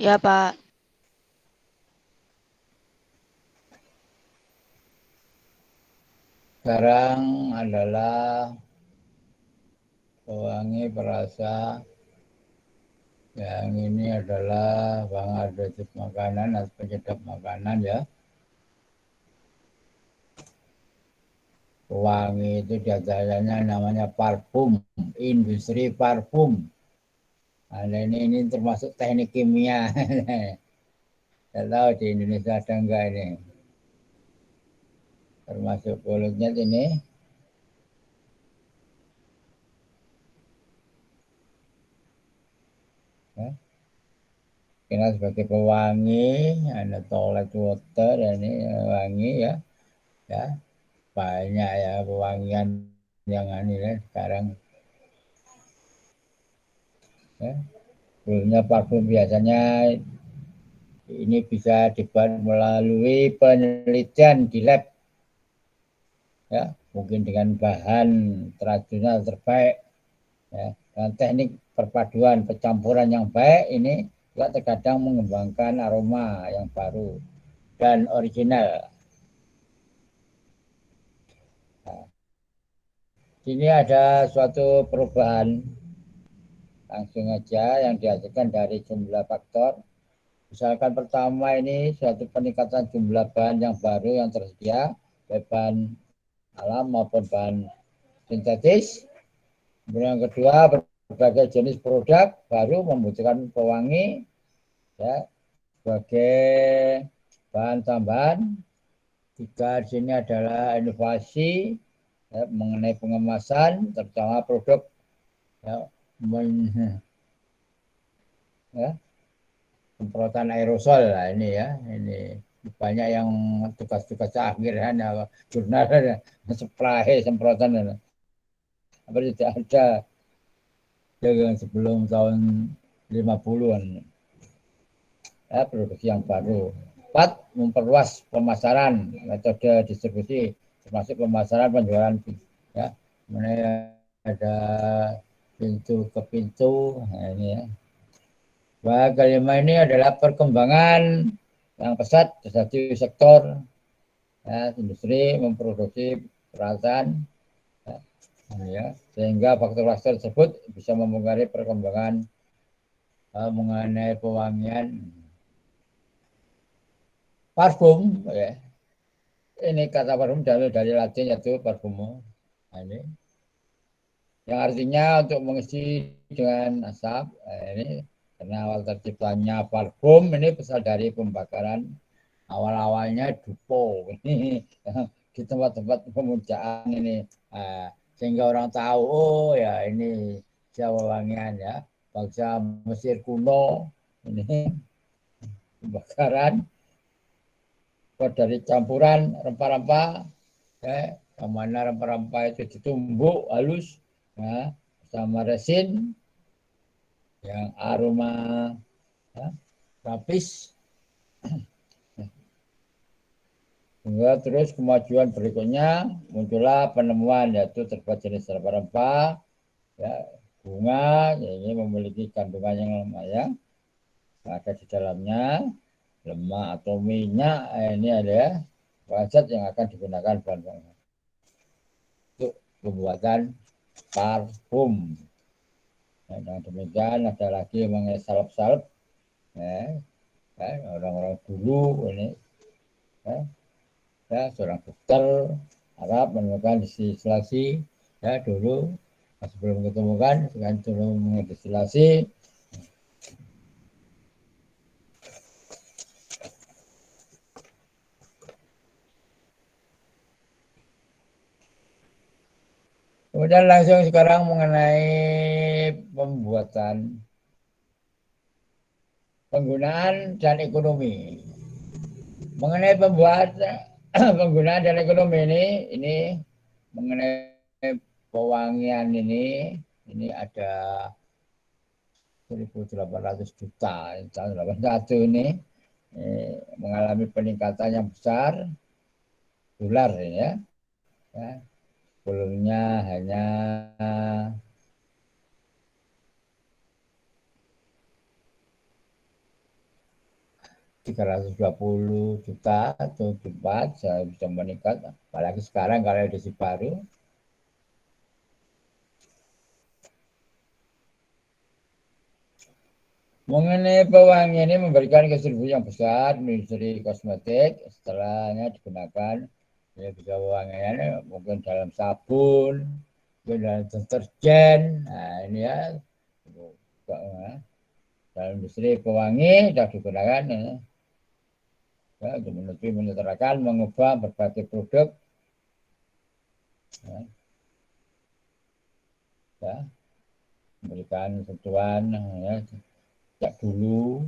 Ya, Pak. Sekarang adalah pewangi perasa. Yang ini adalah pengadit makanan atau penyedap makanan ya. Pewangi itu diantaranya namanya parfum, industri parfum. Nah, ini termasuk teknik kimia. Tidak tahu di Indonesia ada enggak ini. Termasuk kulitnya ini. Ya. Kita sebagai pewangi, ada toilet water, ini wangi ya. Ya, banyak ya pewangian yang ini ya sekarang. Ya. Sebelumnya parfum biasanya ini bisa dibuat melalui penelitian di lab, ya, mungkin dengan bahan tradisional terbaik, ya, dan teknik perpaduan pencampuran yang baik ini juga terkadang mengembangkan aroma yang baru dan original. Nah, ini ada suatu perubahan langsung aja yang dihasilkan dari jumlah faktor. Misalkan pertama ini suatu peningkatan jumlah bahan yang baru yang tersedia, baik bahan alam maupun bahan sintetis. Kemudian yang kedua, berbagai jenis produk baru membutuhkan pewangi ya sebagai bahan tambahan. Tiga di sini adalah inovasi ya, mengenai pengemasan, terutama produk ya, ya, semprotan aerosol lah ini ya, ini banyak yang tugas-tugas akhir ya, jurnal spray semprotan, apa tidak ada yang sebelum tahun 50-an ya, produksi yang baru. Empat, memperluas pemasaran metode distribusi termasuk pemasaran penjualan ya, mana ada pintu ke pintu, nah ini ya. Bah, kelima ini adalah perkembangan yang pesat di satu sektor ya, industri memproduksi peralatan ya, sehingga faktor-faktor tersebut bisa mempengaruhi perkembangan mengenai pewangian parfum ya. Ini kata parfum dari Latin yaitu parfumo. Nah, ini yang artinya untuk mengisi dengan asap. Nah, ini karena awal terciptanya parfum ini berasal dari pembakaran awal-awalnya dupo ini di tempat-tempat pemujaan ini. Nah, sehingga orang tahu oh ya ini Jawa Wangian ya bangsa Mesir kuno ini pembakaran dari campuran rempah-rempah ya, yang mana rempah-rempah itu ditumbuk halus ya, sama resin yang aroma ya, rapis. Hingga terus kemajuan berikutnya muncullah penemuan yaitu terdapat jenis rempah-rempah ya, bunga ya, ini memiliki kandungan yang lumayan ada di dalamnya lemak atau minyak ini ada ya, zat yang akan digunakan bahan untuk pembuatan parfum. Nah, dengan demikian ada lagi mengenai salep-salep ya, ya, orang-orang dulu ini ya, ya, seorang dokter Arab menemukan destilasi ya dulu sebelum ketemukan dengan sebelum mendestilasi. Kemudian langsung sekarang mengenai pembuatan penggunaan dan ekonomi. Mengenai pembuatan penggunaan dan ekonomi ini mengenai pewangian ini ada 1.800 juta tahun 81 ini mengalami peningkatan yang besar dolar ya. Ya. Sebelumnya hanya 320 juta atau 4 saya bisa meningkat, apalagi sekarang kalau edisi baru. Mengenai pewangi ini memberikan kontribusi yang besar di industri kosmetik setelahnya digunakan ya bisa pewangian mungkin dalam sabun, mungkin dalam deterjen. Nah ini ya dalam industri pewangi sudah digunakan ya, untuk menutupi, menyetarakan, mengubah berbagai produk ya, ya, memberikan sentuhan ya, sejak dulu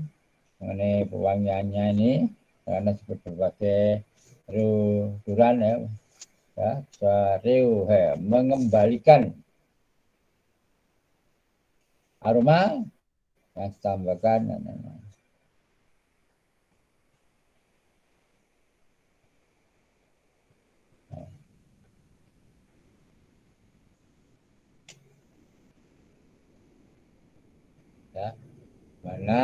mengenai pewangiannya ini karena seperti berbagai duran ya, ya seriu mengembalikan aroma yang ditambahkan ya mana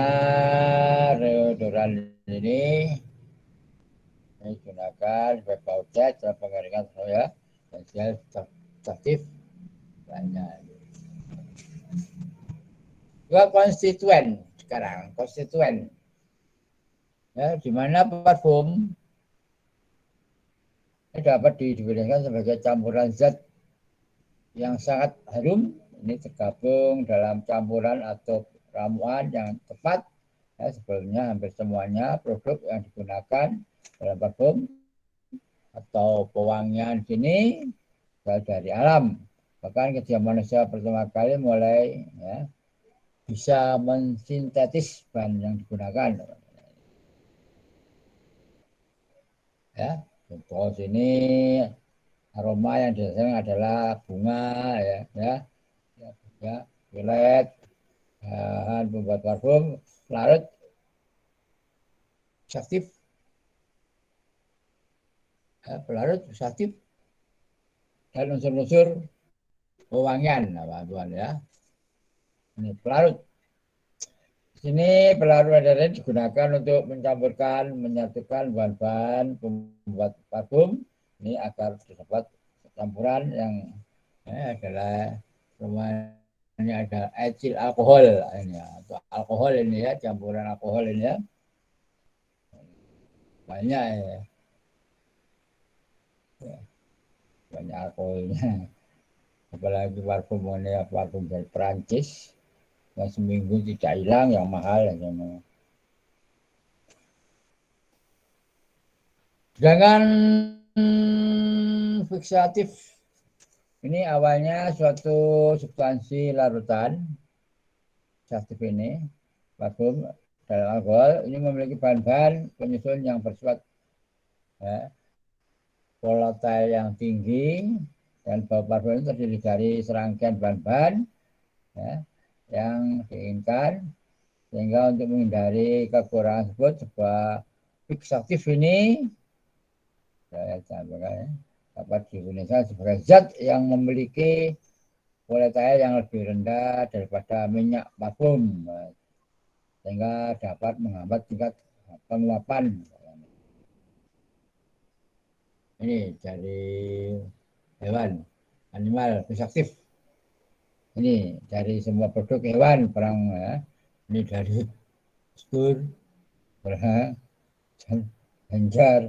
deodoran ini digunakan sebagai bau cat dalam pengeringan soya dan aktif banyak dua konstituen sekarang konstituen ya di mana parfum ini dapat didefinisikan sebagai campuran zat yang sangat harum. Ini tergabung dalam campuran atau ramuan yang tepat. Ya, sebelumnya hampir semuanya produk yang digunakan dalam parfum atau pewangian sini dari alam. Bahkan ketika manusia pertama kali mulai ya, bisa mensintetis bahan yang digunakan. Ya, contoh sini aroma yang dihasilkan adalah bunga ya, ya, ya, violet, bahan pembuat parfum larut aktif, ya, pelarut aktif dan unsur-unsur pewangian, nah, Tuhan ya. Ini pelarut. Sini pelarut adalah digunakan untuk mencampurkan, menyatukan bahan-bahan pembuat parfum ini agar terdapat campuran yang adalah ini ada etil alkohol ini ya, atau alkohol ini ya, campuran alkohol ini ya banyak ya, banyak alkoholnya. Apalagi parfum ini parfum dari Perancis yang seminggu tidak hilang, yang mahal ya. Sedangkan fiksatif ini awalnya suatu substansi larutan fiksatif ini parfum dalam alkohol ini memiliki bahan-bahan penyusun yang bersifat ya, volatile yang tinggi dan bau parfum itu terdiri dari serangkaian bahan-bahan ya, yang diinginkan sehingga untuk menghindari kekurangan tersebut sebuah fiksatif ini saya sampaikan ya, dapat digunakan sebagai zat yang memiliki volatile yang lebih rendah daripada minyak parfum sehingga dapat menghambat tingkat penguapan. Ini dari hewan, animal fiksatif. Ini dari semua produk hewan perang ya. Ini dari stur, perang, hanjar,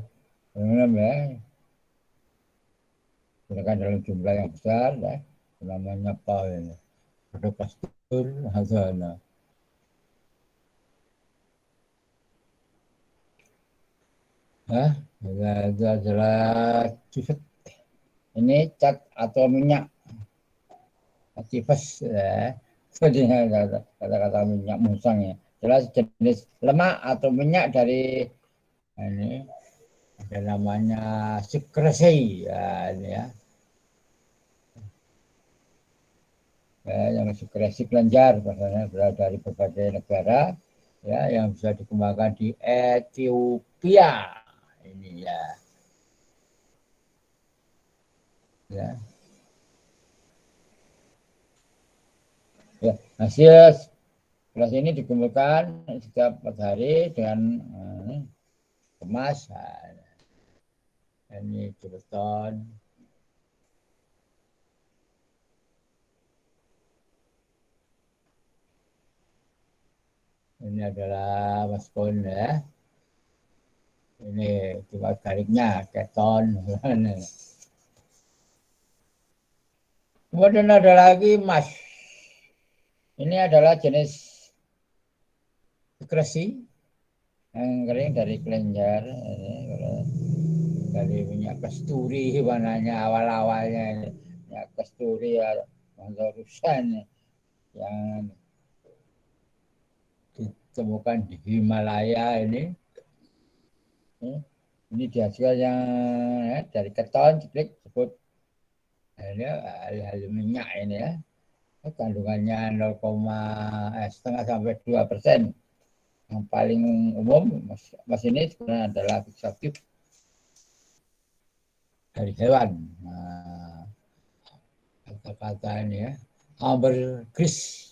ya, gunakan dalam jumlah yang besar ya. Namanya apa ini? Produk pastur, hazana. Nah, itu adalah cifet. Ini cat atau minyak aktifas ya. Sepertinya kata-kata minyak musang ya. Jelas jenis lemak atau minyak dari ini ada namanya sekresi ya, ini ya. Yang sekresi kelenjar misalnya berasal dari berbagai negara ya yang bisa dikembangkan di Ethiopia ini ya. Ya, ya. Hasil kelas ini dikumpulkan setiap 4 hari dengan kemas. Ini kebeton. Ini adalah maskun ya. Ini cuma garingnya keton. Kemudian ada lagi emas. Ini adalah jenis sekresi yang kering dari kelenjar. Ini dari minyak kasturi warnanya awal-awalnya minyak kasturi atau rusan yang ditemukan di Himalaya ini. Ini dihasilkan yang dari keton disebut ini alih-alih minyak ini ya. Kandungannya 0,5 sampai 2%. Yang paling umum mas ini sebenarnya adalah fiksatif dari hewan. Nah, kata-kata ini ya, ambergris.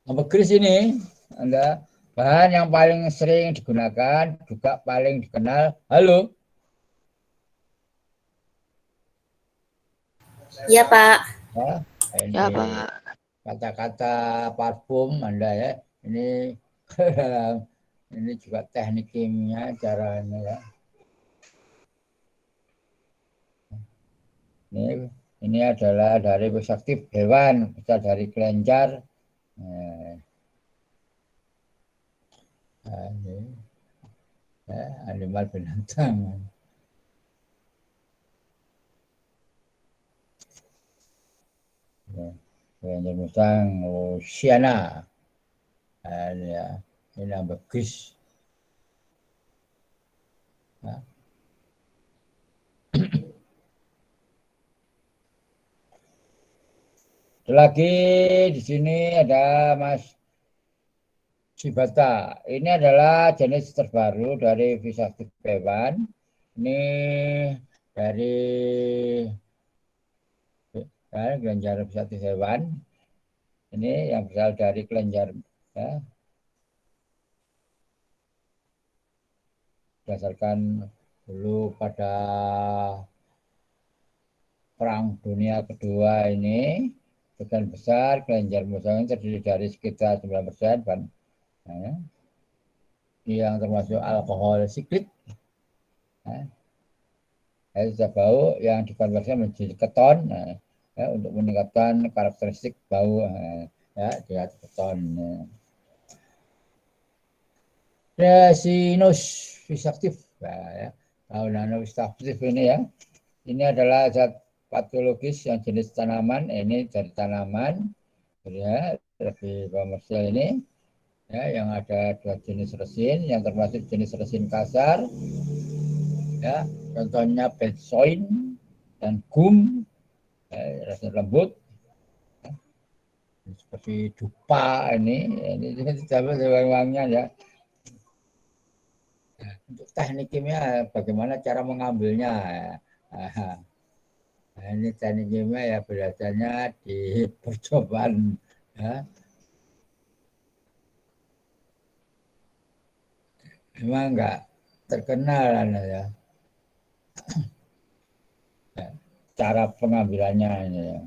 Ambergris ini ada bahan yang paling sering digunakan, juga paling dikenal. Halo? Iya, Pak. Ya, ini Ya, Pak. kata-kata parfum Anda ya. Ini ini juga teknik kimia caranya ya. Ini adalah dari aktif hewan, bisa dari kelenjar. Ini, ya, animal binatang. Kelenjar musang, Oceana. Ini ya, ini bagus. Ya. Lagi di sini ada Mas Cibata. Ini adalah jenis terbaru dari visaktif hewan. Ini dari kelenjar visaktif hewan. Ini yang berasal dari kelenjar ya. Berdasarkan dulu pada Perang Dunia Kedua ini sebagian besar kelenjar musang terdiri dari sekitar 9%, ya, yang termasuk alkohol siklik. Zat bau yang dikonversi menjadi keton ya, untuk meningkatkan karakteristik bau ya, di keton. Resinus visaktif ya, visaktif ini ya. Ini adalah zat patologis yang jenis tanaman. Ini dari tanaman ya, lebih komersial ini ya, yang ada dua jenis resin yang termasuk jenis resin kasar ya, contohnya benzoin dan gum ya, resin lembut ya, seperti dupa ini wangi-wangian ya. Untuk teknik kimia bagaimana cara mengambilnya ya. Nah, ini teknik kimia ya belajarnya di percobaan ya. Memang enggak terkenal ya. Cara pengambilannya ini ya.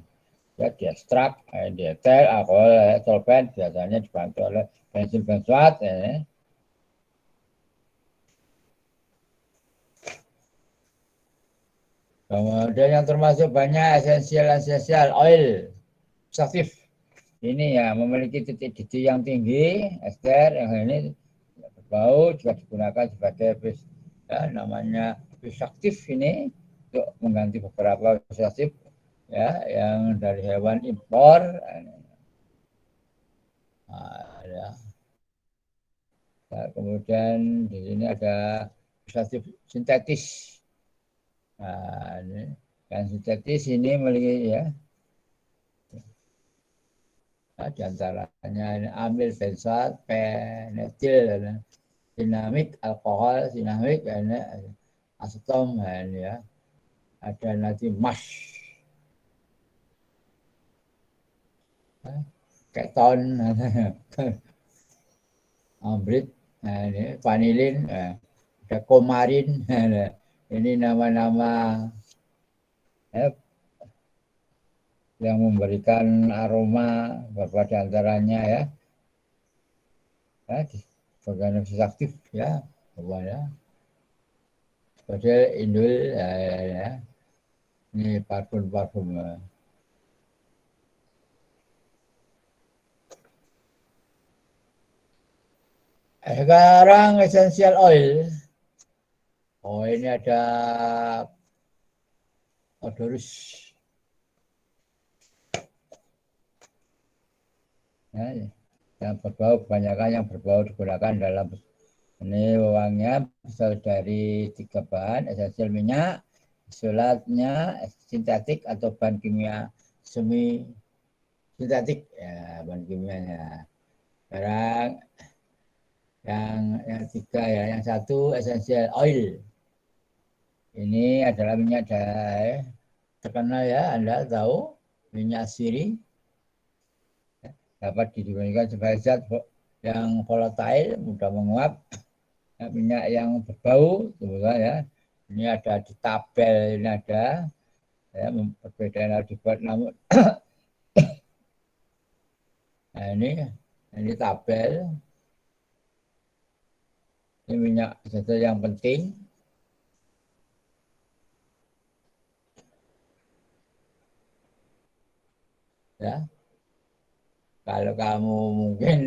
Ya diekstrak, dietel, alkohol, solvent biasanya dibantu oleh bensin benzoat ya. Kemudian yang termasuk banyak esensial oil aktif. Ini ya memiliki titik yang tinggi, ester yang ini berbau juga digunakan sebagai ya, namanya aktif ini untuk mengganti beberapa aktif ya yang dari hewan impor. Nah, ya. Nah, kemudian di sini ada aktif sintetis. Nah, ini yang sintetis ini memiliki ya, di antaranya amil benzat, penetil, Sinamik, alkohol, sinamik, ini asetom, ini ya. Ada nanti mash, keton, ambrit, ini vanilin, ada komarin, ini nama-nama ya, yang memberikan aroma beberapa antaranya ya bagian aktif ya, ya. Seperti indul ya. Ini parfum-parfum. Sekarang essential oil. Oh ini ada odorus. Ya, yang berbau, kebanyakan yang berbau digunakan dalam ini wanginya bisa dari 3 bahan, esensial minyak, isolatnya, sintetik atau bahan kimia semi sintetik ya bahan kimianya. Sekarang yang tiga ya, yang satu essential oil. Ini adalah minyak terkenal ya, Anda tahu minyak siri dapat didibandingkan sebagai zat yang volatile, mudah menguap. Minyak yang berbau, ya. Ini ada di tabel, ini ada ya, perbedaan harus dibuat namun nah ini tabel, ini minyak zat yang penting ya. Kalau kamu mungkin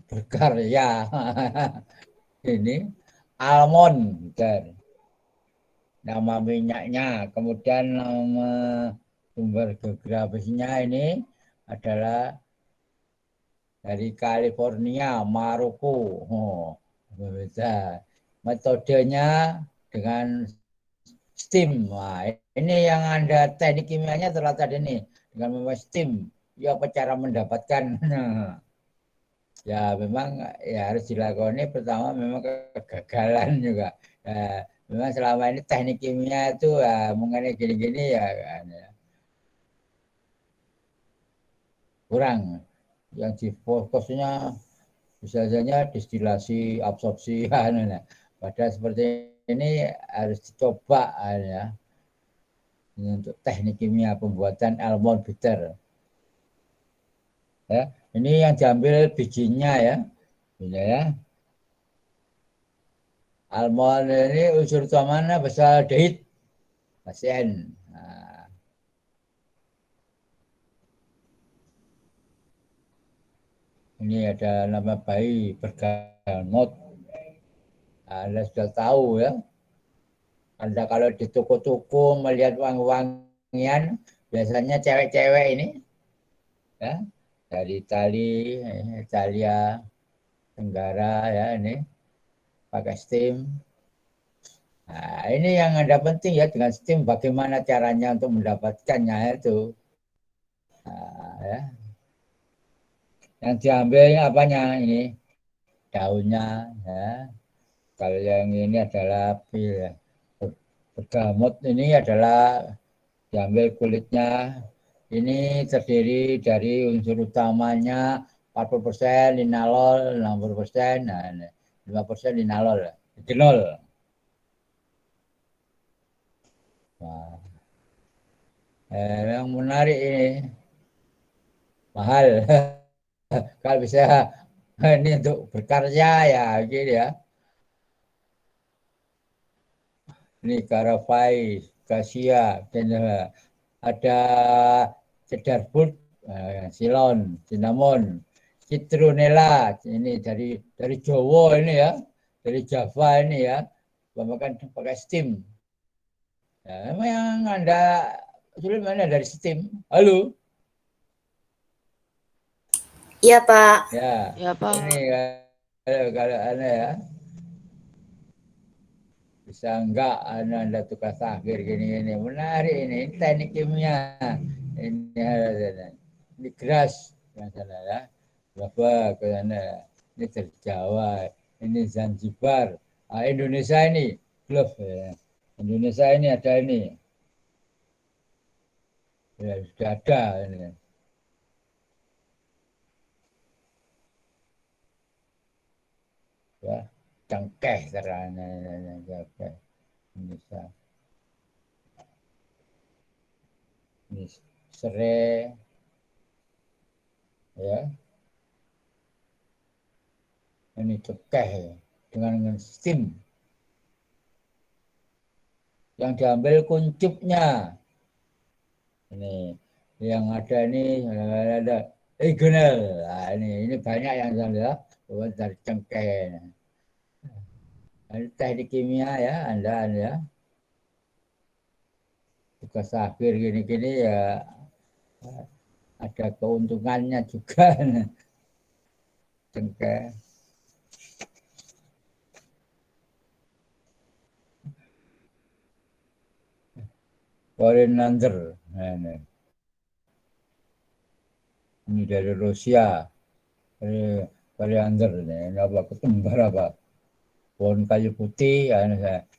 berkarya ini almond dan nama minyaknya, kemudian nama sumber geografisnya ini adalah dari California, Maroko. Oh, bisa. Metodenya dengan steam. Wah, ini yang Anda teknik kimianya telah tadi ini dengan membuat steam. Ya apa cara mendapatkan? Ya memang ya harus dilakoni pertama memang kegagalan juga. Memang selama ini teknik kimia itu mengenai gini-gini ya kan, ya kurang. Yang di fokusnya bisa saja destilasi, absorpsi, nah. Pada seperti ini harus dicoba ya untuk teknik kimia pembuatan almond bitter. Ya, ini yang diambil bijinya ya, ya. Almond ini unsur utamanya basaldehid, pasien. Nah, ini ada nama bayi bergamot. Anda sudah tahu ya. Anda kalau di toko-toko melihat wangi-wangian, biasanya cewek-cewek ini ya dari Italia Tenggara ya ini pakai steam. Nah, ini yang Anda penting ya dengan steam bagaimana caranya untuk mendapatkannya itu. Nah, ya. Yang diambilnya apanya ini daunnya ya. Kalau yang ini adalah pil ya. Bergamot ini adalah diambil kulitnya. Ini terdiri dari unsur utamanya 40% linalol, 60%, nah, 5% linalol, etilol. Nah, yang menarik ini mahal. Kalau bisa ini untuk berkarya ya gitu ya. Ini Caravai, Cassia, dan ada cedarwood, silon, cinnamon, citronella. Ini dari Jawa ini ya, dari Java ini ya. Bahkan pakai steam. Ya, memang yang Anda sulit mana dari steam. Halo. Iya, Pak. Ya, Ya, Pak. ini kalau Anda ya bisa enggak Anda tukar sahir gini-gini. Menarik ini teknik kimia. Ini geras masalah ya. Berapa ke sana? Ini dari Jawa, ini Zanzibar. Indonesia ini, belum ya. Indonesia ini ada ini, ya sudah ada ini. Ya, cengkeh terana, cengkeh Indonesia. Ini serai, ya, ini cengkeh ya. Dengan steam yang diambil kuncupnya. Ini yang ada ini ada regional. Nah, ini banyak yang saya lihat dari cengkeh. Ini teknik kimia ya, Anda tugas akhir gini-gini ya ada keuntungannya juga. Cengkeh, koriander. Nah, ini dari Rusia. Ini koriander ini apa ketumbar apa? Pohon kayu putih. Ya,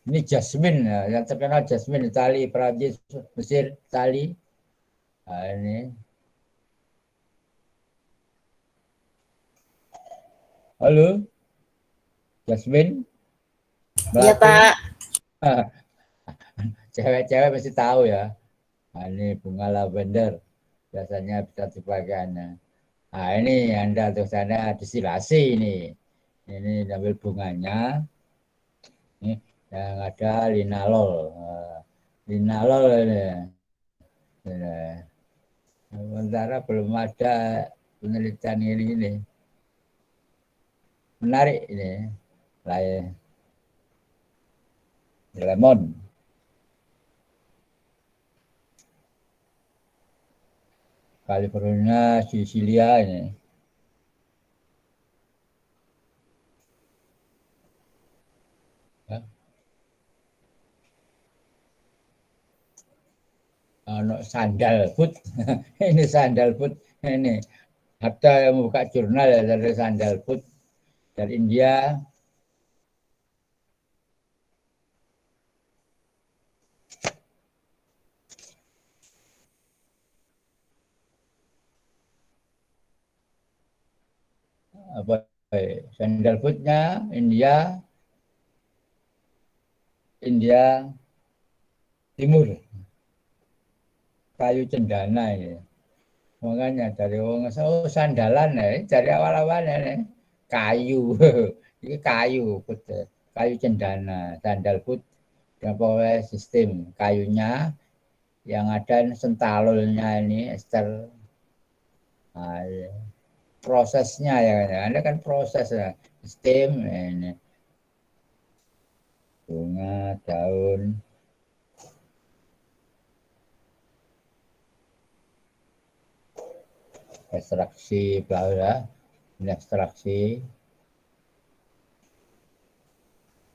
ini jasmine ya, yang terkenal jasmine Itali, Prancis, Mesir, Itali. Nah, ini halo, Jasmine, Iya Melati. Pak. Cewek-cewek pasti tahu ya. Nah, ini bunga lavender biasanya bisa dipakai. Nah, ini Anda tuh sana distilasi ini. Ini ambil bunganya, ini yang ada linalol. Linalol ini. Ini. Sementara belum ada penelitian ini. Menarik ini. Lain lemon. California, Sicilia ini. Ya. Sandalwood. Ini sandalwood. Ini ada yang membuka jurnal ya dari sandalwood dari India. Apa sandalwoodnya India, India Timur, kayu cendana ini. Makanya dari wong sandalan ya, dari awal-awal ya, kayu, ini kayu, kayu cendana, sandalwood yang pokoknya sistem kayunya yang ada sentalolnya ini ester. Nah, prosesnya ya, ada kan proses ya, sistem ini bunga, daun, ekstraksi, bla bla, ini ekstraksi,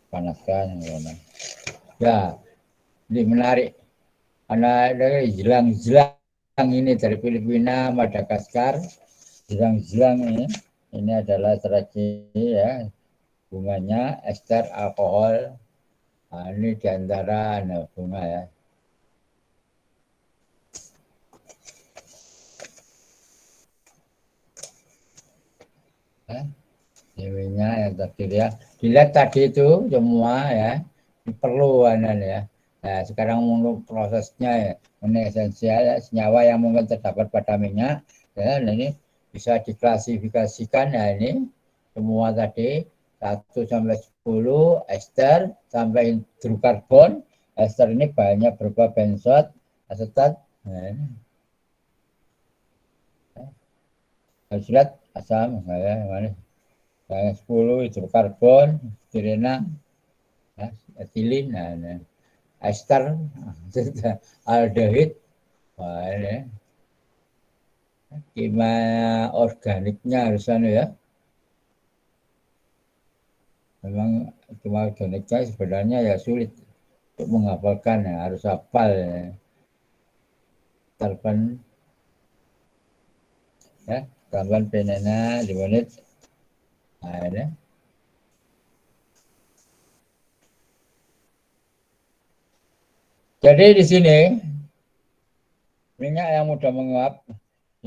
panaskan, ya, ini menarik. Karena dari jelang-jelang ini dari Filipina, Madagaskar, jelang-jelang ini adalah ekstraksi ya, bunganya ester alkohol. Nah, ini diantara bunga ya. Ceweknya yang tadi ya. Dilihat tadi itu semua ya. Perlu ya. Nah, sekarang untuk prosesnya ya. Ini esensial ya, senyawa yang mungkin terdapat pada minyak. Ya, nah ini bisa diklasifikasikan ya ini semua tadi 1 sampai 10 ester sampai hidrokarbon. Ester ini banyak berupa benzot, asetat, nah, hidrat, asam, ya, mana? Yang 10 hidrokarbon, sirena, ya, etilin, nah, ester, aldehid, wah, ini, kimia organiknya harus ya. Memang kimia organiknya sebenarnya ya sulit untuk menghafalkan ya, harus hafal ya. Terpen, ya. Gambar penena di menit. Nah, ini. Jadi di sini minyak yang mudah menguap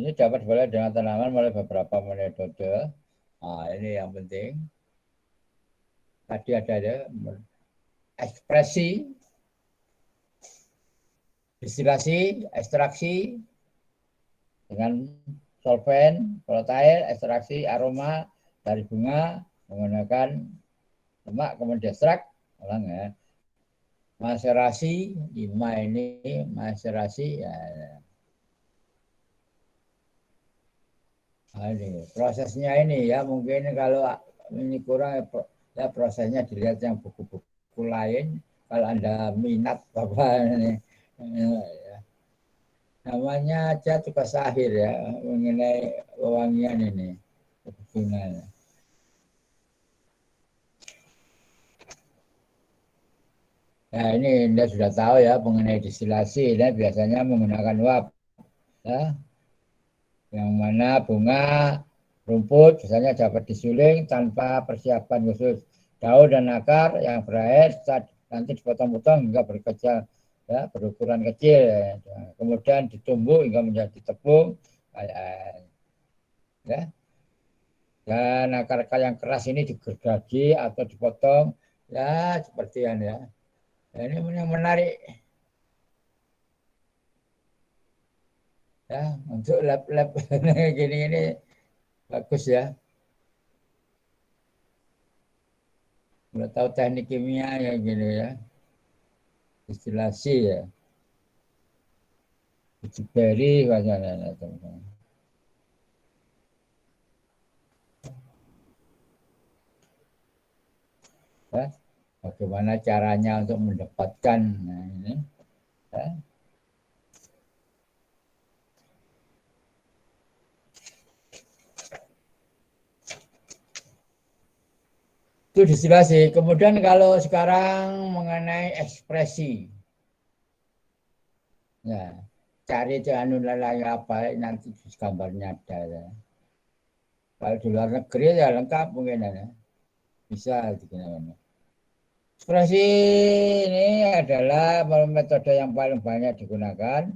ini dapat diperoleh dengan tanaman melalui beberapa metode. Nah, ini yang penting. Tadi ada ya, ekspresi, distilasi, ekstraksi dengan solvent, volatail, ekstraksi aroma dari bunga menggunakan lemak, kemudian ekstrak, ulang ya. Maserasi, 5 ini maserasi ya. Nah, ini prosesnya ini ya mungkin kalau ini kurang ya prosesnya dilihat yang buku-buku lain kalau Anda minat Bapak ini ya. Namanya aja tugas akhir ya mengenai wewangian ini kegunaan. Nah ini Anda sudah tahu ya mengenai distilasi ini biasanya menggunakan uap ya, yang mana bunga rumput biasanya dapat disuling tanpa persiapan khusus. Daun dan akar yang berair saat nanti dipotong-potong hingga berkecil ya, berukuran kecil ya. Kemudian ditumbuk hingga menjadi tepung ya. Dan akar-akar yang keras ini digergaji atau dipotong ya seperti ini ya. Ini yang menarik ya untuk lab-lab gini-gini bagus ya. Udah tahu teknik kimia ya gini ya. Distilasi ya. Uji beri bahasanya teman-teman. Ya. Bagaimana caranya untuk mendapatkan nah, ini ya. Itu distilasi. Kemudian kalau sekarang mengenai ekspresi. Ya, cari anu lalai apa nanti gambarnya ada ya. Kalau di luar negeri ya lengkap mungkin ya. Bisa digunakan. Ekspresi ini adalah metode yang paling banyak digunakan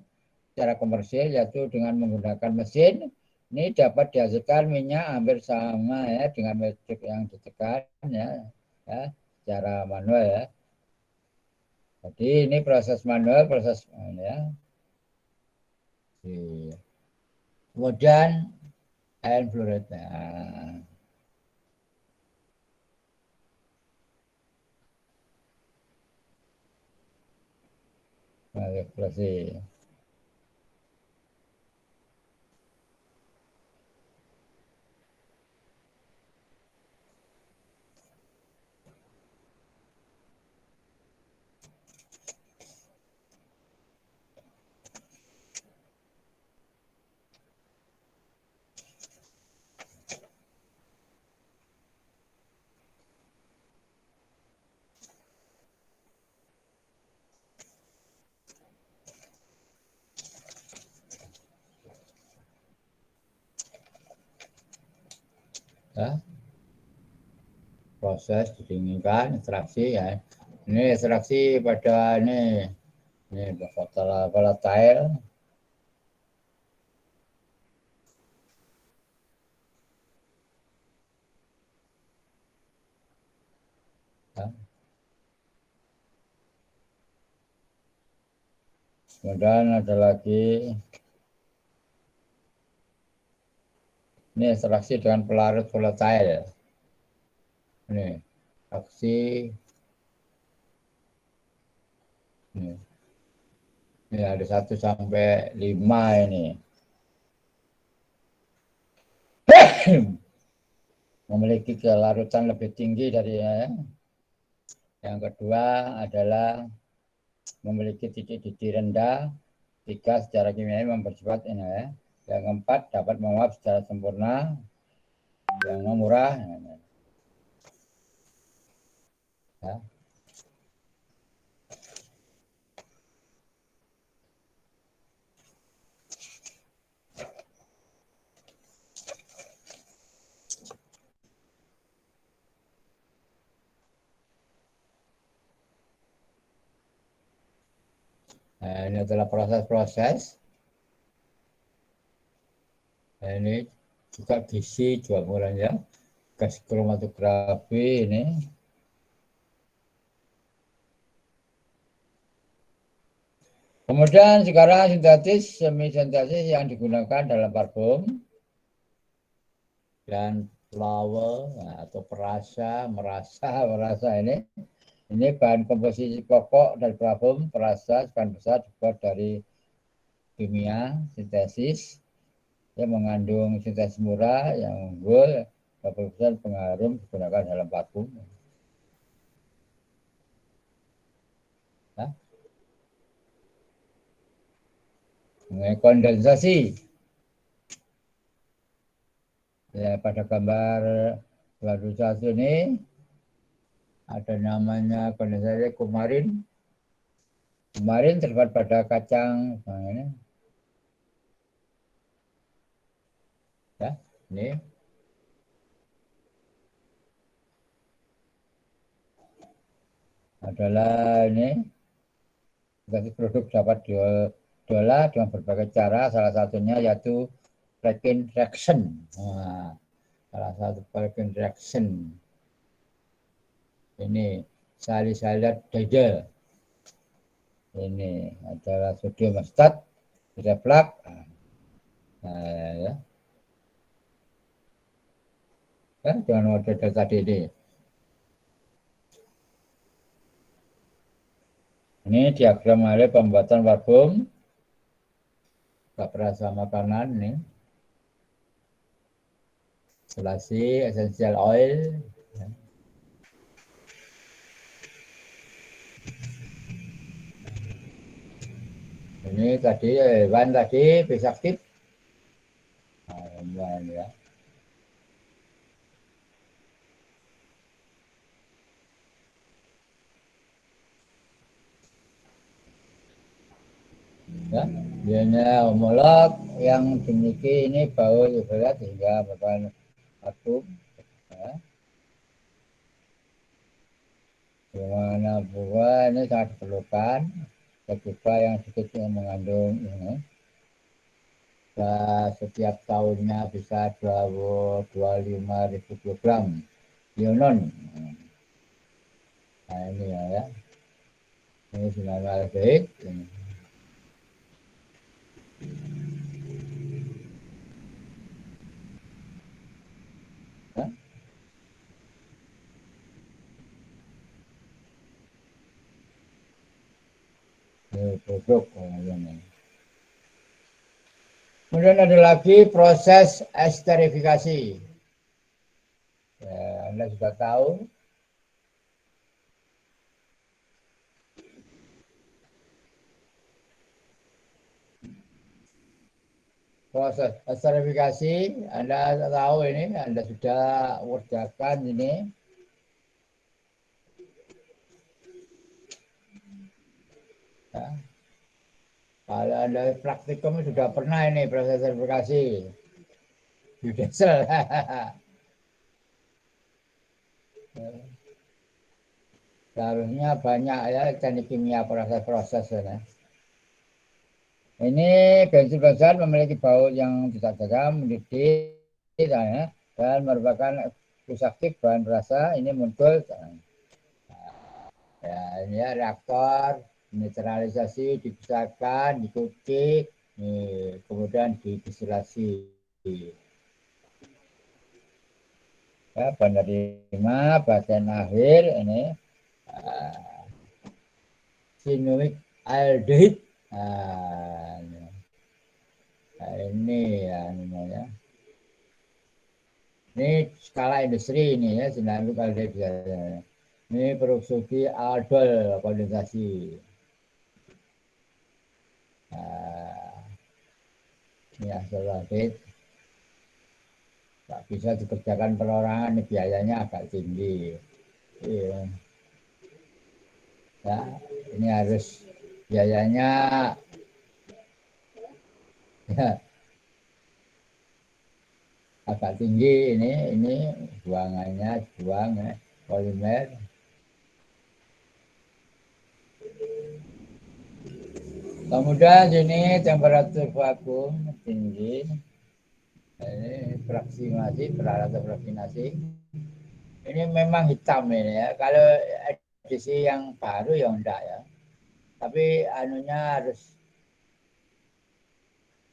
secara komersil yaitu dengan menggunakan mesin. Ini dapat dihasilkan minyak hampir sama ya dengan metode yang ditekan ya, ya secara manual ya. Jadi ini proses manual, proses ya. Kemudian air fluorid. Nah, ekspresi. Ya, proses didinginkan, ekstraksi ya. Ini ekstraksi pada ini volatile ya. Kemudian ada lagi ini ekstraksi dengan pelarut volatile. Ini aksi ini ada 1 sampai 5 ini. Memiliki kelarutan lebih tinggi dari ya. Yang kedua adalah memiliki titik-titik rendah. 3 secara kimia mempersifat ini ya. Yang keempat dapat menguap secara sempurna. Yang murah. Ya. Nah, ini adalah proses-proses. Nah, ini juga gizi juga mulanya gas kromatografi ini. Kemudian sekarang sintetis, semi sintetis yang digunakan dalam parfum dan flower atau merasa ini bahan komposisi pokok dari parfum perasa sebagian besar dibuat dari kimia sintesis yang mengandung sintesis murah yang unggul, besar pengharum digunakan dalam parfum. Ya. Mengenai kondensasi, ya, pada gambar 21 ini ada namanya kondensasi kumarin. Kumarin terdapat pada kacang, nah ini, ya, ini adalah ini produk dapat diolah dengan berbagai cara, salah satunya yaitu Plaquin reaction. Nah, salah satu Plaquin reaction ini salicylic diesel. Ini adalah sodium asetat, reflux. Nah, ya. Dengan model tadi ini. Ini diagram oleh pembuatan parfum. Tak perasa makanan nih. Selasi essential oil. Ini tadi bahan tadi bisa aktif. Nah, ya. Ya, biasanya homolog yang dimiliki ini bau berat hingga merupakan parfum. Ya. Dimana buah ini sangat diperlukan. Juga yang sedikit mengandung ini. Setiap tahunnya bisa 25.000 kilogram ionon. Nah ini ya. Ini sinaldehyid. Ya. Ini produk. Kemudian ada lagi proses esterifikasi. Ya, Anda sudah tahu. Proses esterifikasi, Anda tahu ini, Anda sudah kerjakan ini. Ya. Kalau Anda praktikum sudah pernah ini proses esterifikasi. Di diesel. Seharusnya banyak ya teknik kimia proses-proses ya. Ini bensin memiliki bau yang tidak tajam, mendidih, ya, dan merupakan aktif bahan berasa. Ini muncul, ya, ini ya, reaktor, netralisasi, dipisahkan, dicuci, kemudian didestilasi. Ya, penerima bagian akhir ini sinuik aldehid. Nah, ini ya namanya. Ini skala industri ini ya, sinuik aldehid. Ini produksi aldol kondensasi. Nah, ini asal aldehid. Tak bisa dikerjakan perorangan, ini biayanya agak tinggi. Iya. Ya, ini harus biayanya ya, agak tinggi ini buangannya buang ya, polimer. Kemudian sini temperatur vakum tinggi. Ini fraksinasi, peralatan fraksinasi. Ini memang hitam ini ya. Kalau edisi yang baru ya enggak ya. Tapi anunya harus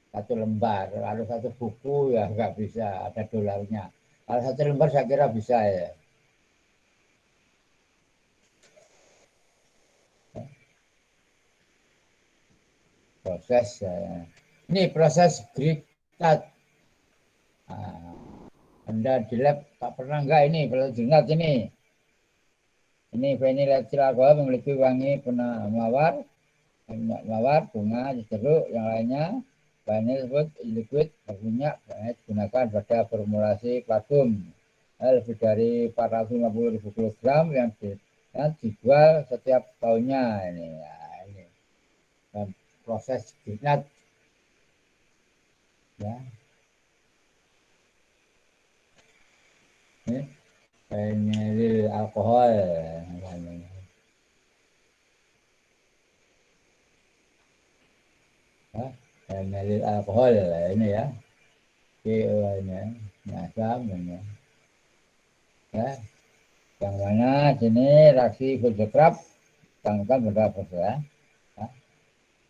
satu lembar. Kalau satu buku ya nggak bisa, ada dolarnya. Kalau satu lembar saya kira bisa ya. Proses ya. Ini proses Gritat. Nah, Anda di lab tak pernah enggak ini kalau Gritat ini. Ini vanilla alkohol memiliki wangi penawar, minyak mawar, bunga, jeruk, yang lainnya. Bahannya tersebut liquid, berminyak, digunakan pada formulasi parfum. Lebih dari 450.000 kilogram yang dijual setiap tahunnya. Ini, ya, ini. Dan proses Grignat ya. Ini vanilla alkohol. Ya, vanilla alkohol ini ya. CO ini, asam ini. Ya, yang mana sini reaksi Vogelcraft tanggal berapa ya? Ya.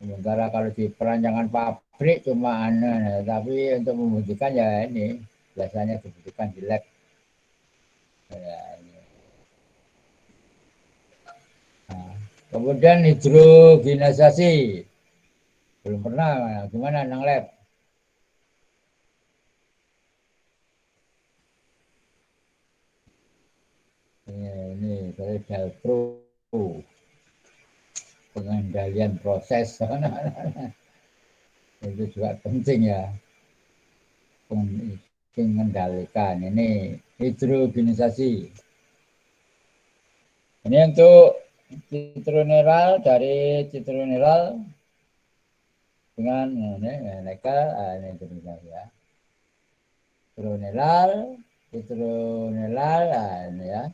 Sementara kalau di perancangan pabrik cuma aneh, tapi untuk membuktikan ya ini biasanya dibuktikan di lab. Ya, ini. Nah, kemudian hidrogenisasi belum pernah, gimana nang lab? Ini dari Delpro pengendalian proses itu juga penting ya. Mengendalikan ini hidrogenisasi. Ini untuk citruneral dari citruneral dengan ini nekel ini hidrogenisasi ya. Citruneral ini ya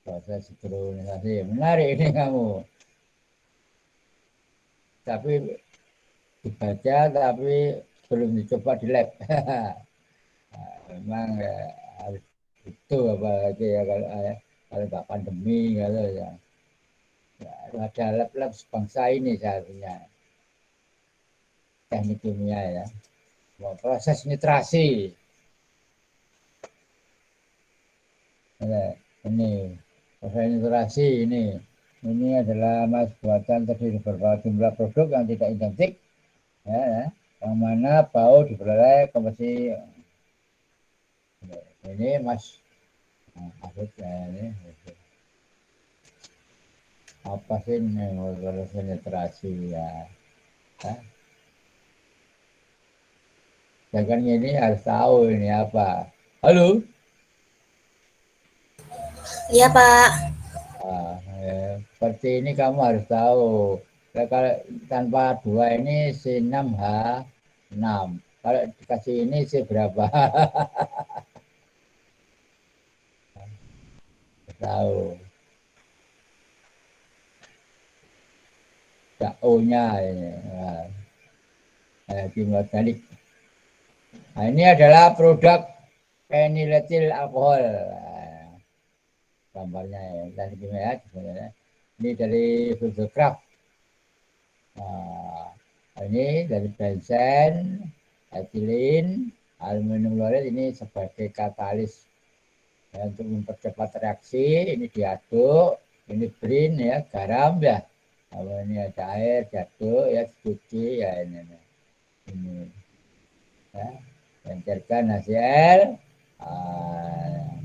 proses citrunerisasi. Menarik ini kamu. Tapi dibaca tapi belum dicoba di lab. Memang harus itu apalagi ya kalau nggak pandemi kalau ya. Ya, ada lab-lab sebangsa ini seharusnya teknik kimia ya. Proses nitrasi ini proses nitrasi ini adalah mas buatan terdiri beberapa jumlah produk yang tidak identik ya, ya. Yang mana bau diperoleh komposisi ini mas ya, ini apa sih ini proses nitrasi ya, ya. Jangan ini harus tahu ini apa. Halo. Iya Pak. Seperti ini kamu harus tahu. Kalau tanpa dua ini C6H6. Kalau dikasih ini C berapa? Tahu. Ya, O-nya ini. Kimia organik. Nah, ini adalah produk phenylethyl alkohol. Gambarnya ya. Dan kimia sebenarnya. Ini dari Fuselcraft. Nah, ini dari benzen, etilin, aluminium klorid ini sebagai katalis ya, untuk mempercepat reaksi. Ini diaduk, ini brin ya, garam ya. Kalau ini ada air, diaduk ya, dicuci ya ini ya, cairkan hasil. Ah,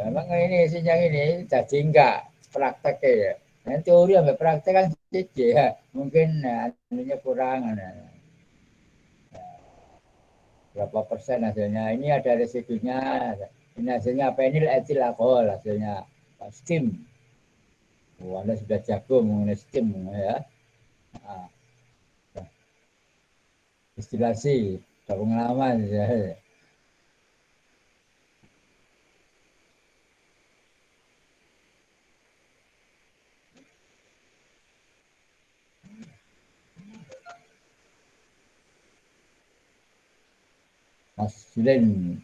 memang ini isinya ini jadi enggak praktek ya. Yang teori sampai praktek kan sedikit ya. Mungkin anunya kurang. Berapa persen hasilnya. Ini ada residunya. Ini hasilnya penil etil alkohol hasilnya. Steam. Oh, Anda sudah jago mengenai steam ya. Nah, distilasi, sudah pengalaman ya. asilin.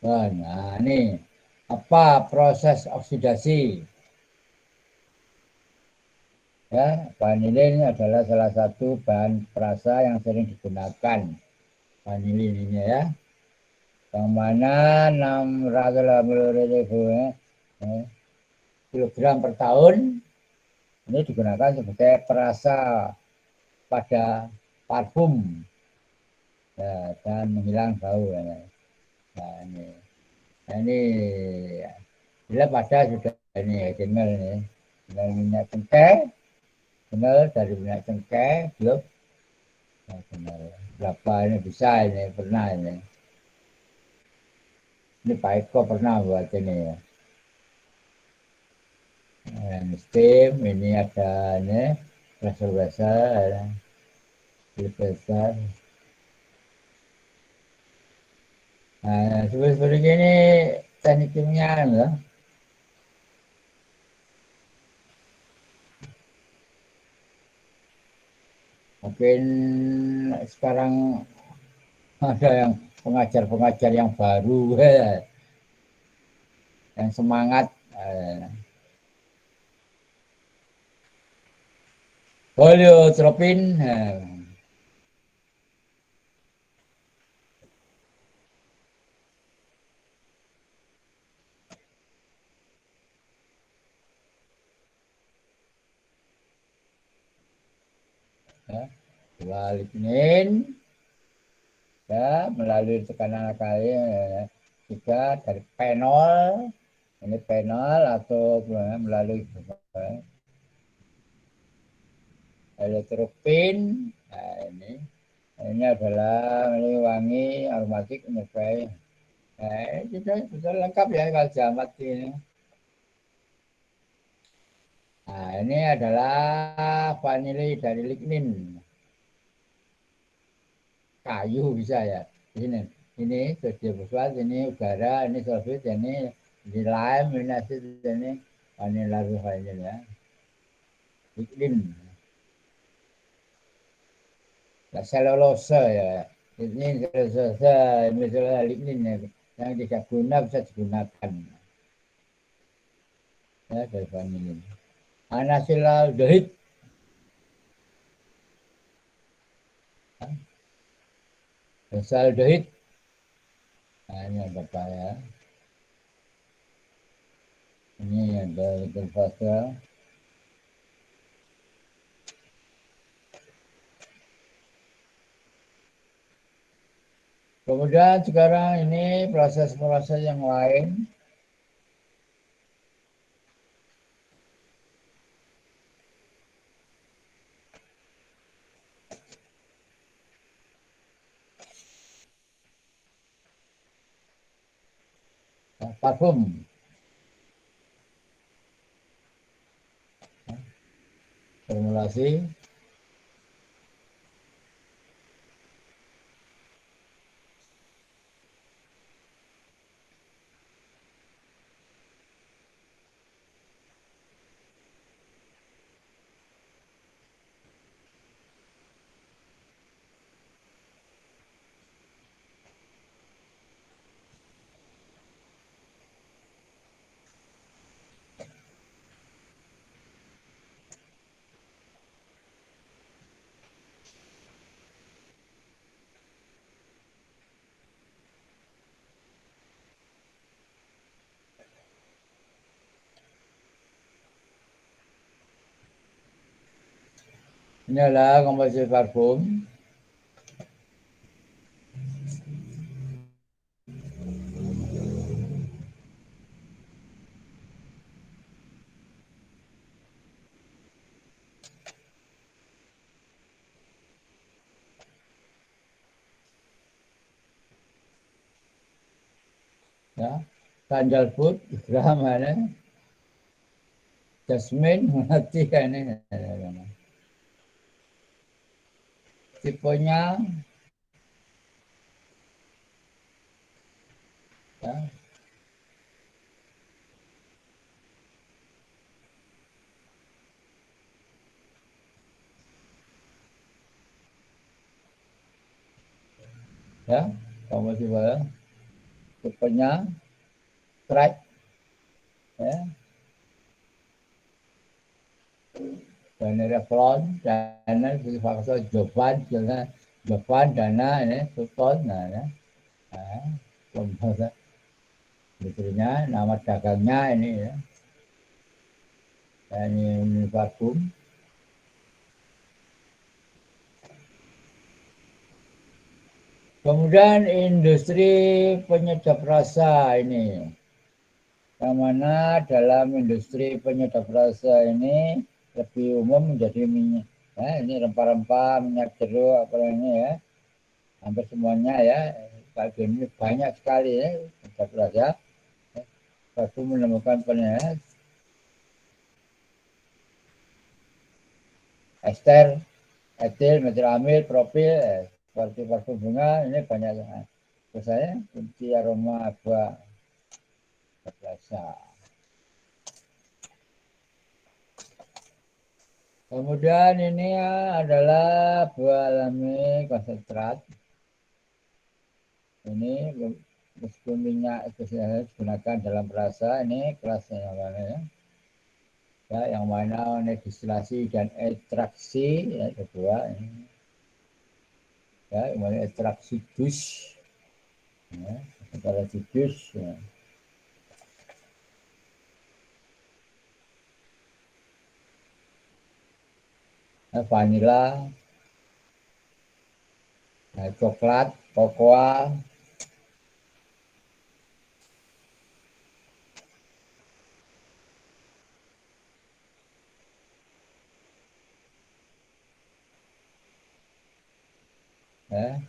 Nah, ini apa proses oksidasi? Ya, vanilin ini adalah salah satu bahan perasa yang sering digunakan. Vanilin ini ya, yang mana 680.000 eh, kilogram per tahun ini digunakan sebagai perasa pada parfum ya, dan menghilang bau. Ya. Nah, ini ya. Bila pada sudah ini ya, kenal ini, kenal minyak cengkeh, kenal dari minyak cengkeh, belum nah, kenal berapa ini bisa ini pernah ini Pak Eko pernah buat ini ya. Steam ini ada ini pressure vessel, besar. Nah, seperti ini teknik kimia ya. Mungkin sekarang ada yang pengajar-pengajar yang baru, yang semangat. Heliotropin, ya, lignin, ya, melalui tekanan alkali, juga dari penol, ini penol atau melalui heliotropin. Nah, ini adalah ini wangi aromatik menyerupai. Nah, itu sudah lengkap ya kalau jamat ini. Nah, ini adalah vanili dari lignin, kayu bisa ya. Ini sodium fosfat, ini udara, ini sulfit, ini lime, ini asid, ini vanila vanil ya. Lignin, nah, selulose ya. Ini selulose, misalnya lignin ya. Yang tidak guna bisa digunakan ya dari vanilin. Anasilaldehid, benzaldehid. Nah, ini ada apa ya? Ini ada sulfasa. Kemudian sekarang ini proses-proses yang lain, parfum, formulasi, ini adalah komposisi parfum. Ya. Sandalwood, mana? Jasmine, mati kan ini. Tipenya, ya, ya. combustible, tipenya strike, ya, dan Revlon, dana, faktor Jovan, dana ini Sultan, nah, ya. Nah, istrinya, nama dagangnya ini ya, ini parfum. Kemudian industri penyedap rasa ini, yang mana dalam industri penyedap rasa ini lebih umum menjadi minyak. Ya, ini rempah-rempah, minyak jeruk, apa ini ya, hampir semuanya ya. Bagi ini banyak sekali ya, penyedap rasa. Satu menemukan penyedap ester, etil, metilamid, propil, seperti parfum bunga ini banyak. Terus saya kunci aroma agua rasa. Kemudian ini adalah buah alami konsentrat. Ini meskipun minyak itu saya gunakan dalam rasa, ini kelasnya yang mana ya? Ya, yang mana destilasi dan ekstraksi ya, kedua ini. Ya, yang mana ekstraksi jus, ya, antara jus. Ya. Vanila, coklat, kokoa, ya.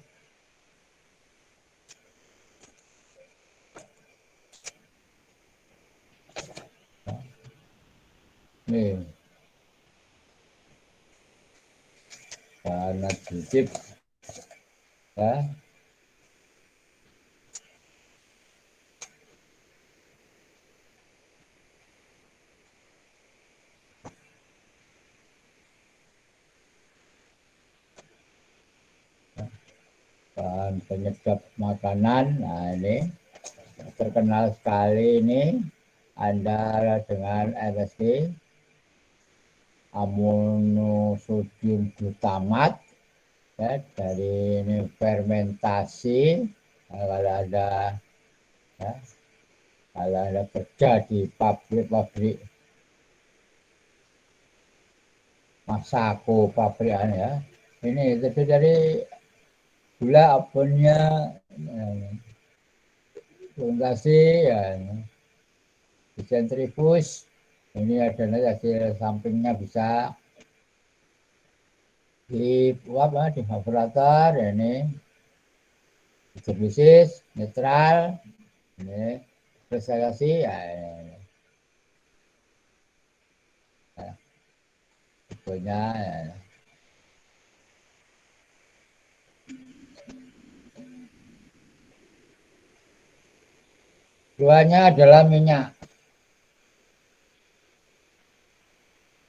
Nih, karena cicip, ya, bahan penyedap makanan. Nah ini terkenal sekali ini Anda dengan MSG, amonosodium glutamat, ya, dari ini fermentasi. Nah, ya, kalau ada kerja di pabrik-pabrik Masako, pabrik ya, ini itu dari gula abonnya, fermentasi ya, sentrifus. Ini adalah hasil sampingnya bisa di evaporator ini hidrolisis netral, ini presagasi ya, tipenya ya. Keduanya adalah minyak.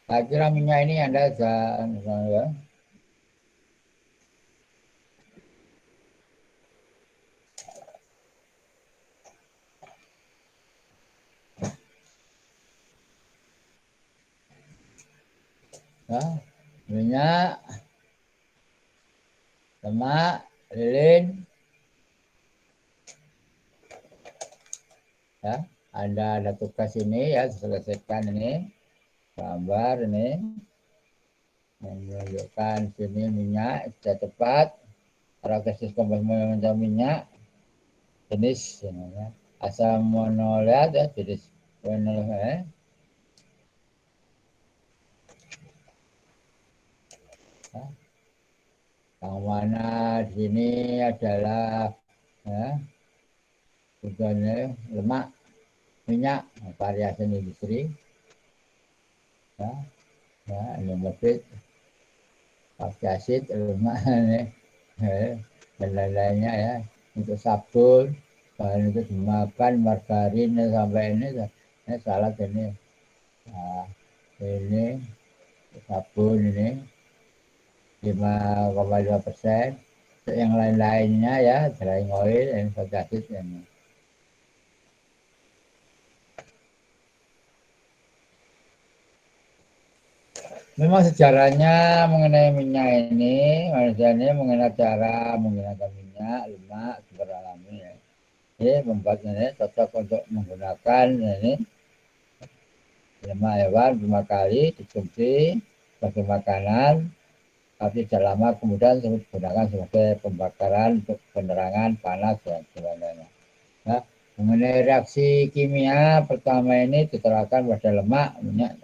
Saya kira minyak ini Anda ya. Ya, minyak, lemak, lilin, ya. Anda ada tugas ini ya, selesaikan ini gambar ini menunjukkan sini minyak sudah tepat, karakteristik komposisi minyak, jenis ya, asam monolat ya, jenis monolat, ya. Yang mana di sini adalah ya, tujuannya lemak, minyak, variasi industri, ya, ya, ini motif, pakai asid, lemak, dan lain-lainnya ya, untuk sabun, bahan itu dimakan, margarin sampai ini salad ini, nah, ini sabun ini 5,5%, yang lain-lainnya ya, drying oil dan fatty acid. Memang sejarahnya mengenai minyak ini, manusia ini mengenai cara menggunakan minyak, lemak, sumber alami ya. Ini membuatnya ini cocok untuk menggunakan ini lemak hewan 5 kali dikonsumsi sebagai makanan, tapi tidak lama kemudian digunakan sebagai pembakaran untuk penerangan panas dan sebagainya. Nah, mengenai reaksi kimia pertama ini diterapkan pada lemak, minyak.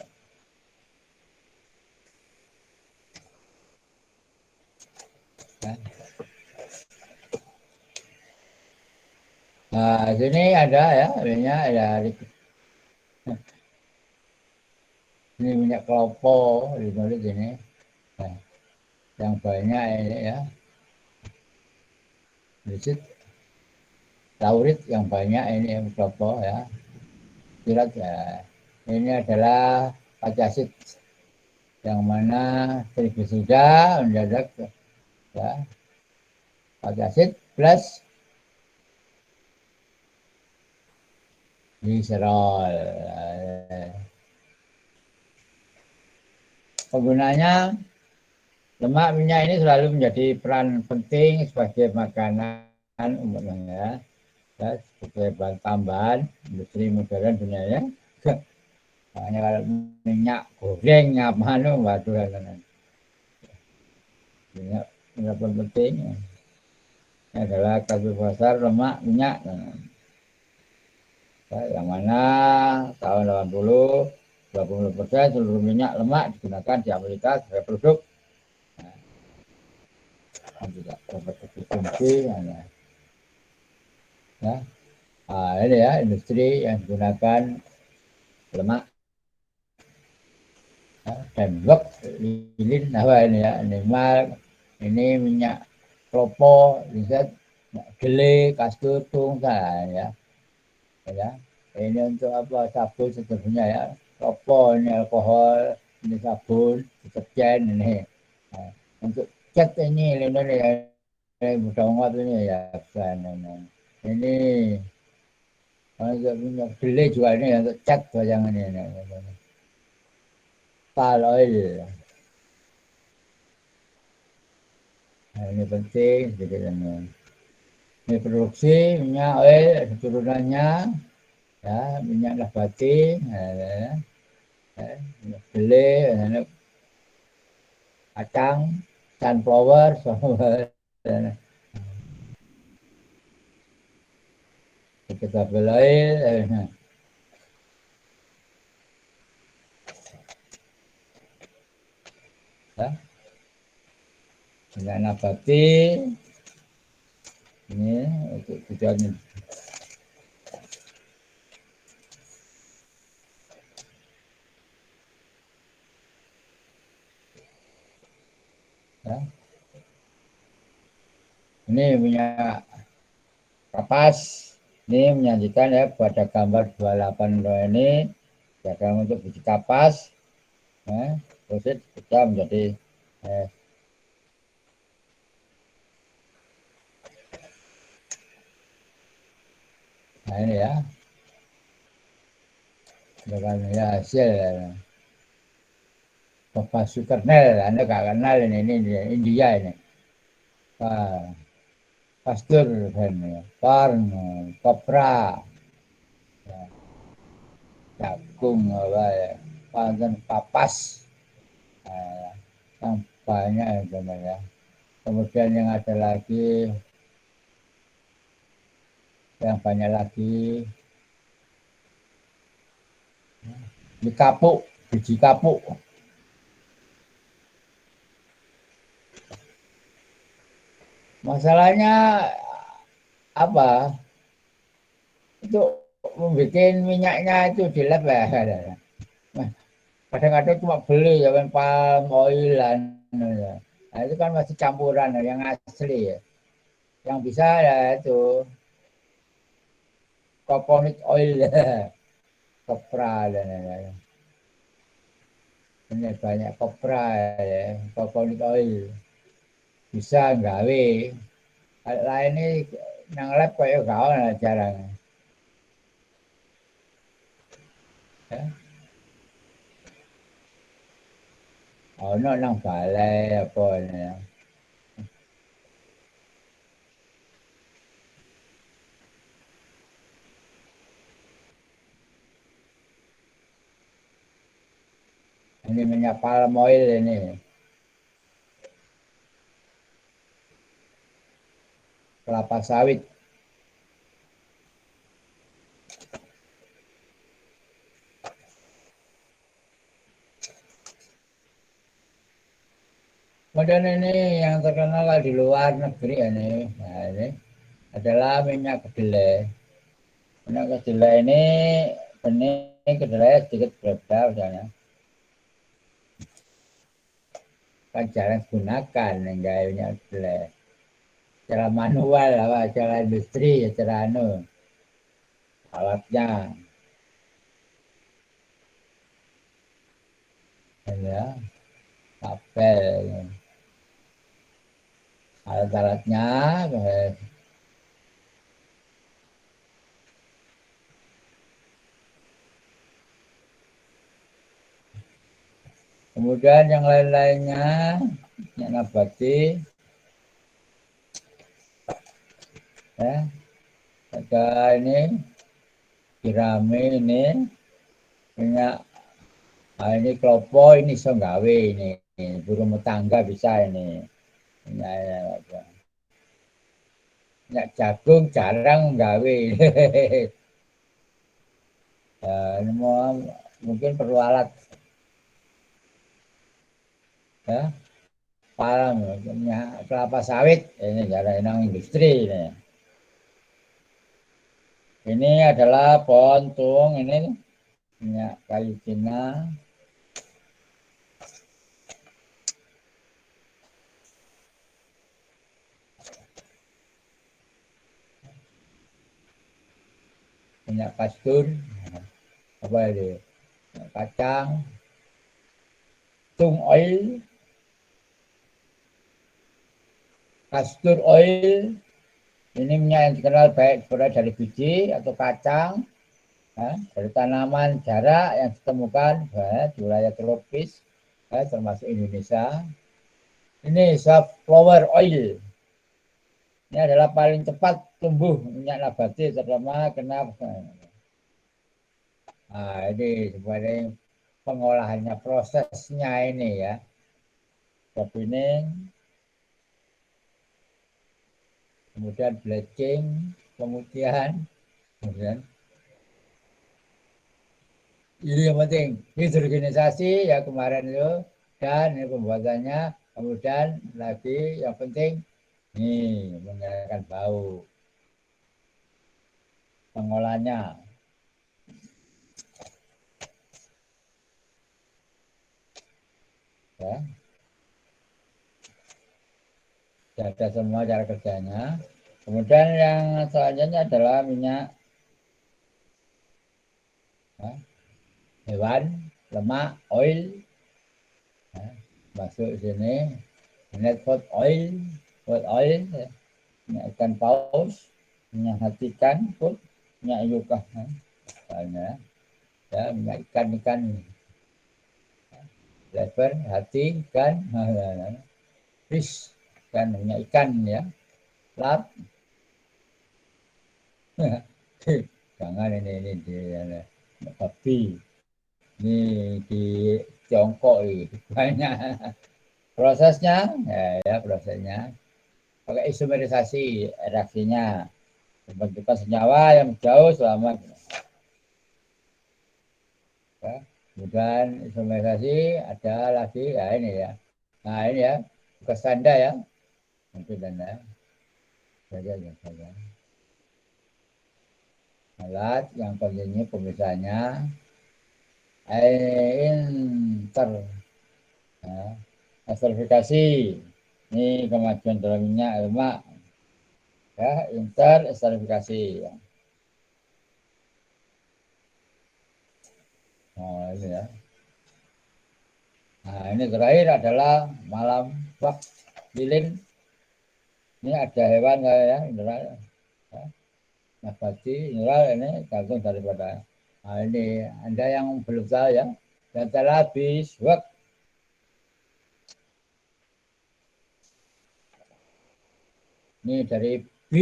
Nah, sini ada ya minyak ya, ini minyak kelapa ditulis ini. Nah, yang banyak ini ya, disit laurit yang banyak ini yang kelapa ya. Sirat ya. Ini adalah pacasit yang mana triglisida mendadak ya, pacasit plus gliserol. Penggunanya lemak minyak ini selalu menjadi peran penting sebagai makanan umumnya ya, sebagai bahan tambahan industri modern dunia ya. Makanya kalau minyak goreng apa waduh minyak minyak penting adalah karbohidrat, lemak, minyak. Yang mana tahun 80 20% seluruh minyak lemak digunakan di Amerika sebagai produk yang tidak dapat dikonsumsi ya. Ini ya industri yang digunakan lemak ya, dan blok lilin apa ini ya animal ini minyak kelapa lihat gele kastur tunggal ya ya ini untuk apa sabun seterusnya ya kelapa ini alkohol ini sabun deterjen ini nah, untuk cat ini mudah banget ini ya kan ini untuk minyak gele juga ini untuk cat bayangan ini pal oil. Nah, ini penting sedikit ini produksi minyak oil turunannya ya minyak nabati minyak gele kacang sunflower vegetable oil ya, minyak nabati ini untuk tujuan ya. Ini minyak kapas ini menyajikan ya pada gambar 28 ini diagram untuk biji kapas proses kita menjadi eh, nah ini ya dengan ya hasil Bapak Sukernel Anda gak kenal ini di India ini pastur dan corn kopra ya, jagung apa ya pandan kapas eh, yang banyak sebenarnya kemudian yang ada lagi yang banyak lagi di kapuk biji kapuk masalahnya apa untuk membuat minyaknya itu di lab ya kadang-kadang cuma beli ya kan palm oilan ya. Nah, itu kan masih campuran yang asli ya yang bisa ya itu coconut oil kopra dan lain-lain ini banyak kopra ya coconut oil bisa gawe Lain ini nang lab kayak gak ono jarang. Ya. Ono nang balai apa ini. Ini minyak palm oil ini. Kelapa sawit. Kemudian ini yang terkenal di luar negeri ini. Nah, ini adalah minyak kedelai. Minyak kedelai ini benih kedelai sedikit berbeda misalnya. Kan jarang gunakan yang gaya minyak kedelai. Secara manual, apa, secara industri, secara anu, alatnya. Ya, apel, alat-alatnya. Kemudian yang lain-lainnya, yang nabati, ya, ada ini, jerami ini, minyak. Nah, ini klopo ini iso gawe ini. Ibu rumah tangga bisa ini. Minyak, minyak jagung jarang gawe. Ya, ini mau, mungkin perlu alat ya. Palem, minyak kelapa sawit ini jarang nang industri ini. Ini adalah pohon tung ini minyak kayu Cina. Minyak kastur, apa ini? Minyak kacang, tung oil, kastur oil. Ini minyak yang dikenal baik berasal dari biji atau kacang, ya, dari tanaman jarak yang ditemukan ya, di wilayah tropis, ya, termasuk Indonesia. Ini sunflower oil. Ini adalah paling cepat tumbuh minyak nabati terutama kenapa? Nah, ini sebagai pengolahannya, prosesnya ini ya. Bening, kemudian bleaching, kemudian ini yang penting hidrogenisasi ya kemarin itu, dan ini pembuatannya, kemudian lagi yang penting nih menghilangkan bau, pengolahnya ya. Ada semua cara kerjanya. Kemudian yang selanjutnya adalah minyak ya, hewan, lemak, oil ya, masuk sini. Minyak food oil ya, minyak ikan paus, minyak hati ikan, food, minyak yuka ya, banyak ya, minyak ikan lever, hati ikan, fish kan, minyak ikan ya, lap. Jangan ini di babi. Ini di Tiongkok ini banyak prosesnya ya prosesnya pakai isomerisasi reaksinya pembentukan senyawa yang jauh selama ya. Kemudian isomerisasi ada lagi ya ini ya. Nah ini ya bekas tanda ya nanti tanda saja saja alat yang pentingnya pemisahnya inter ya, verifikasi ini kemajuan dalam minyak lemak ya inter verifikasi ya. Oh, ini ya. Nah, ini terakhir adalah malam wak lilin Ini ada hewan ya, mineral. Ya. Nabati, mineral ini gantung daripada. Nah, ini Anda yang belum tahu ya. Dan telah habis. Wak. Ini dari B.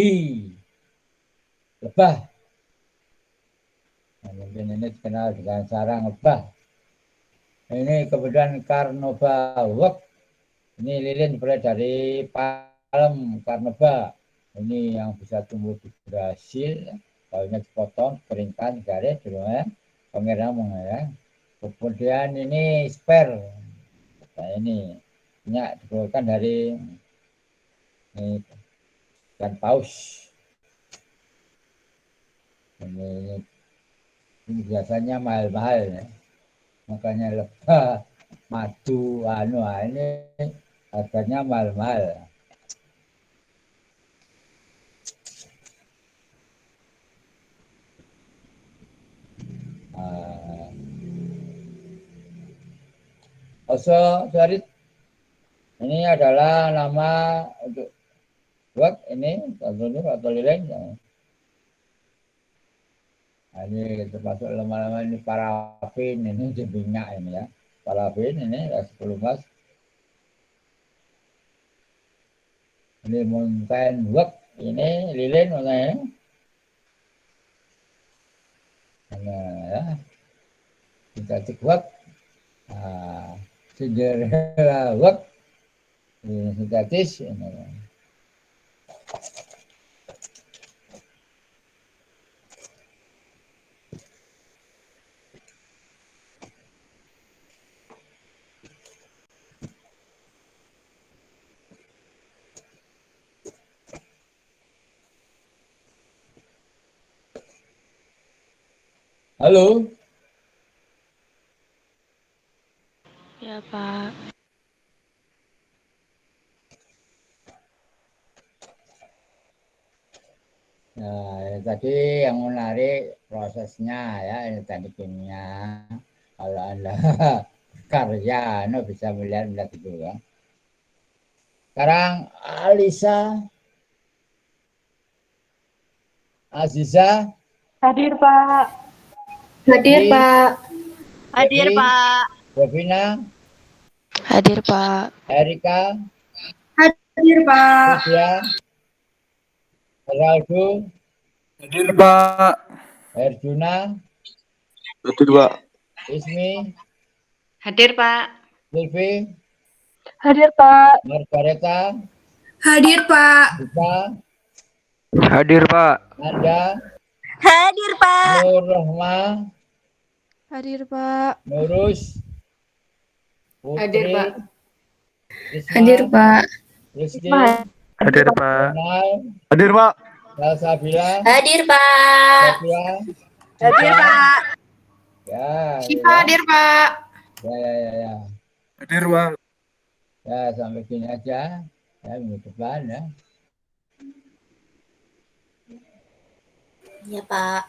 Lebah. Nah, mungkin ini dikenal dengan sarang lebah. Ini kemudian Carnauba Wak. Ini lilin mulai dari palem Carnauba. Ini yang bisa tumbuh di Brasil. Daunnya dipotong, keringkan, garis, ya. Pengeram ya. Kemudian ini sper. Nah, ini minyak dikeluarkan dari ini, ikan paus. Ini biasanya mahal-mahal ya. Makanya lebah madu ini harganya mahal-mahal. Sorry, ini adalah nama untuk buat ini atau lilin. Nah, ini termasuk lama-lama ini parafin, ini minyak ini ya. Parafin ini 10 mas. Ini mountain work, ini lilin makanya. Nah, ya. Kita cek work. Nah, Cinderella work. Ini sintetis. Ini. Halo. Ya, Pak. Nah, tadi yang menarik prosesnya ya, ini tadi kimia. Kalau Anda karya, Anda bisa melihat itu ya. Sekarang Alisa, Aziza, Hadir, Pak. Hadir, Devi, Pak. Hadir, Devi, Pak. Devina, Hadir, Pak. Erika, Hadir, Pak. Lydia, Geraldo, Hadir, Pak. Herjuna, Hadir, Pak. Ismi, Hadir, Pak. Silvi, Hadir, Pak. Margareta, Hadir, Pak. Dita, Hadir, Pak. Nanda, Hadir, Pak. Nur Rohma, Hadir, Pak. Nurus, Hadir, Putri, Pak. Risma, Hadir, Pak. Rizky, Hadir, Pak. Ronald, Hadir, Pak. Salsabila, Hadir, Pak. Sophia, Hadir, Cica, Pak. ya, Siapa ya, hadir, Pak? ya. Hadir, Pak. Ya, sampai sini aja. Ya, minggu depan ya. Iya, Pak.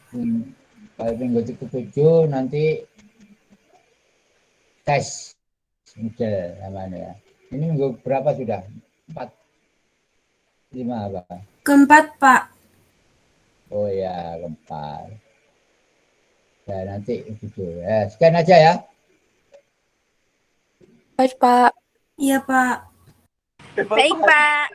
Kalau minggu ke-7 nanti tes model namanya ya. Ini minggu berapa sudah? 4, 5 apa? Keempat, Pak. Oh ya, keempat. Ya, nanti itu. Ya, sekian aja ya. Baik, Pak. Iya, Pak. Baik, Pak.